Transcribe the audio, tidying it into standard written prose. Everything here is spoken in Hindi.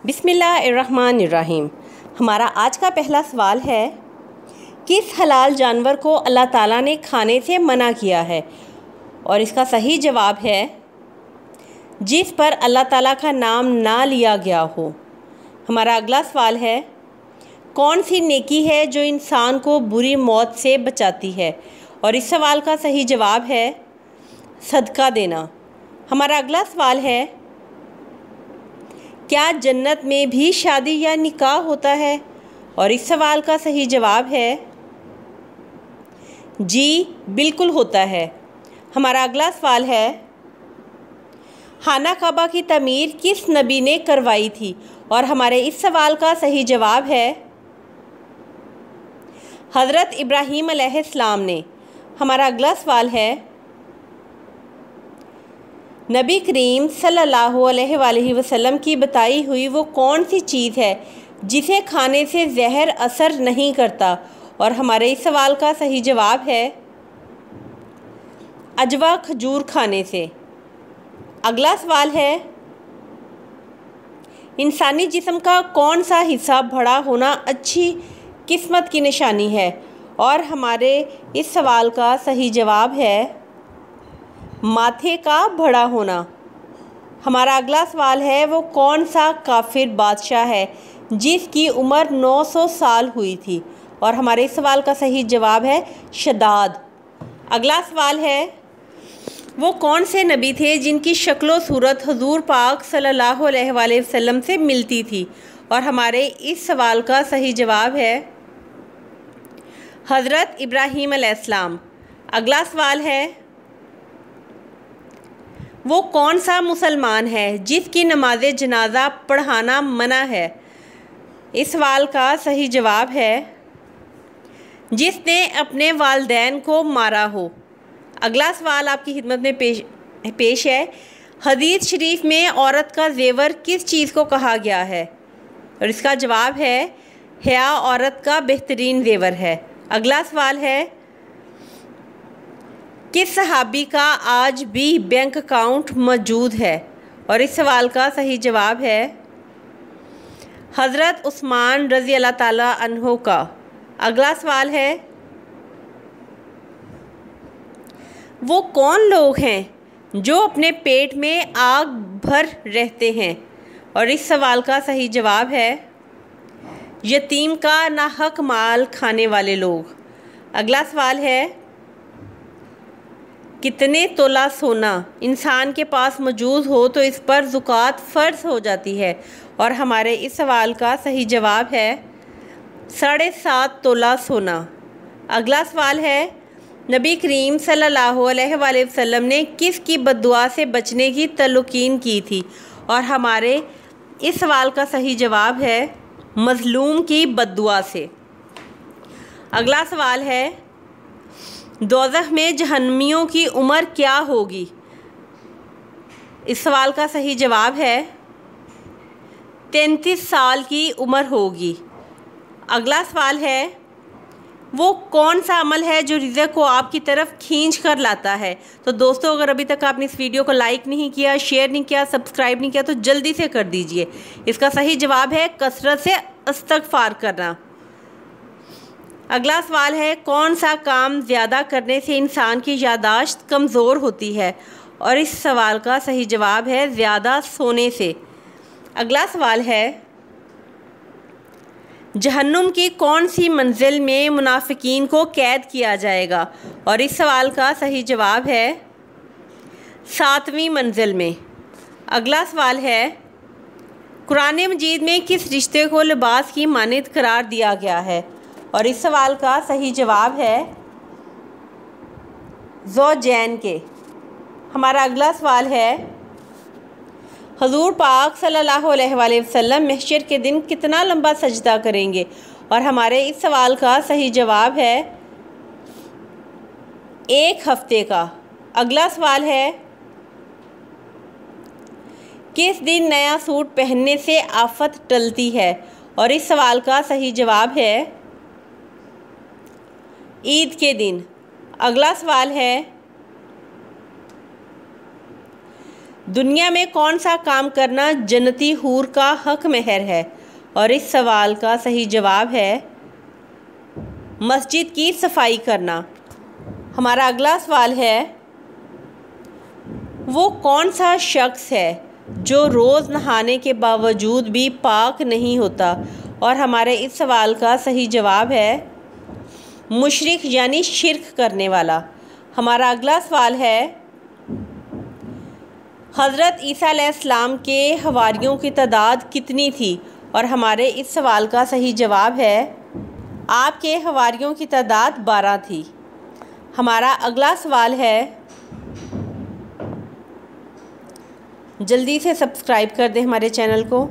बिस्मिल्लाहिर्रहमानिर्रहीम। हमारा आज का पहला सवाल है, किस हलाल जानवर को अल्लाह ताला ने खाने से मना किया है? और इसका सही जवाब है, जिस पर अल्लाह ताला का नाम ना लिया गया हो। हमारा अगला सवाल है, कौन सी नेकी है जो इंसान को बुरी मौत से बचाती है? और इस सवाल का सही जवाब है सदका देना। हमारा अगला सवाल है, क्या जन्नत में भी शादी या निकाह होता है? और इस सवाल का सही जवाब है जी, बिल्कुल होता है। हमारा अगला सवाल है, खाना काबा की तमीर किस नबी ने करवाई थी? और हमारे इस सवाल का सही जवाब है हज़रत इब्राहीम अलैहिस्सलाम ने। हमारा अगला सवाल है, नबी करीम सल्लल्लाहु अलैहि वसल्लम की बताई हुई वो कौन सी चीज़ है जिसे खाने से जहर असर नहीं करता? और हमारे इस सवाल का सही जवाब है अजवा खजूर खाने से। अगला सवाल है, इंसानी जिस्म का कौन सा हिस्सा बड़ा होना अच्छी किस्मत की निशानी है? और हमारे इस सवाल का सही जवाब है माथे का बड़ा होना। हमारा अगला सवाल है, वो कौन सा काफिर बादशाह है जिसकी उम्र 900 साल हुई थी? और हमारे इस सवाल का सही जवाब है शदाद। अगला सवाल है, वो कौन से नबी थे जिनकी शक्ल व सूरत हुजूर पाक सल्लल्लाहु अलैहि वसल्लम से मिलती थी? और हमारे इस सवाल का सही जवाब है हज़रत इब्राहीम अलैहिस्सलाम। अगला सवाल है, वो कौन सा मुसलमान है जिसकी नमाज जनाजा पढ़ाना मना है? इस सवाल का सही जवाब है जिसने अपने वालिदैन को मारा हो। अगला सवाल आपकी खिदमत में पेश है, हदीस शरीफ में औरत का जेवर किस चीज़ को कहा गया है? और इसका जवाब है हया औरत का बेहतरीन जेवर है। अगला सवाल है, किस सहाबी का आज भी बैंक अकाउंट मौजूद है? और इस सवाल का सही जवाब है हज़रत उस्मान रज़ी अल्लाह ताला अन्हो का। अगला सवाल है, वो कौन लोग हैं जो अपने पेट में आग भर रहते हैं? और इस सवाल का सही जवाब है यतीम का नाहक माल खाने वाले लोग। अगला सवाल है, कितने तोला सोना इंसान के पास मौजूद हो तो इस पर ज़ुकात फ़र्ज हो जाती है? और हमारे इस सवाल का सही जवाब है 7.5 तोला सोना। अगला सवाल है, नबी करीम सल्लल्लाहु अलैहि वसल्लम ने किसकी बद्दुआ से बचने की तलकीन की थी? और हमारे इस सवाल का सही जवाब है मज़लूम की बद्दुआ से। अगला सवाल है, दोज़ख में जहन्नमियों की उम्र क्या होगी? इस सवाल का सही जवाब है 33 साल की उम्र होगी। अगला सवाल है, वो कौन सा अमल है जो रिज़्क़ को आपकी तरफ खींच कर लाता है? तो दोस्तों, अगर अभी तक आपने इस वीडियो को लाइक नहीं किया, शेयर नहीं किया, सब्सक्राइब नहीं किया तो जल्दी से कर दीजिए। इसका सही जवाब है कसरत से इस्तिग़फ़ार करना। अगला सवाल है, कौन सा काम ज़्यादा करने से इंसान की यादाश्त कमज़ोर होती है? और इस सवाल का सही जवाब है ज़्यादा सोने से। अगला सवाल है, जहन्नुम की कौन सी मंजिल में मुनाफिकीन को कैद किया जाएगा? और इस सवाल का सही जवाब है 7वीं मंजिल में। अगला सवाल है, कुरान मजीद में किस रिश्ते को लिबास की मानद करार दिया गया है? और इस सवाल का सही जवाब है ज़ौजैन के। हमारा अगला सवाल है, हुज़ूर पाक सल्लल्लाहु अलैहि वसल्लम महशर के दिन कितना लंबा सजदा करेंगे? और हमारे इस सवाल का सही जवाब है 1 हफ्ते का। अगला सवाल है, किस दिन नया सूट पहनने से आफत टलती है? और इस सवाल का सही जवाब है ईद के दिन। अगला सवाल है, दुनिया में कौन सा काम करना जन्नती हूर का हक महर है? और इस सवाल का सही जवाब है मस्जिद की सफाई करना। हमारा अगला सवाल है, वो कौन सा शख्स है जो रोज़ नहाने के बावजूद भी पाक नहीं होता? और हमारे इस सवाल का सही जवाब है मुशरिक यानी शिर्क करने वाला। हमारा अगला सवाल है, हज़रत ईसा अलैहिस्सलाम के हवारियों की तादाद कितनी थी? और हमारे इस सवाल का सही जवाब है आपके हवारियों की तादाद 12 थी। हमारा अगला सवाल है, जल्दी से सब्सक्राइब कर दें हमारे चैनल को।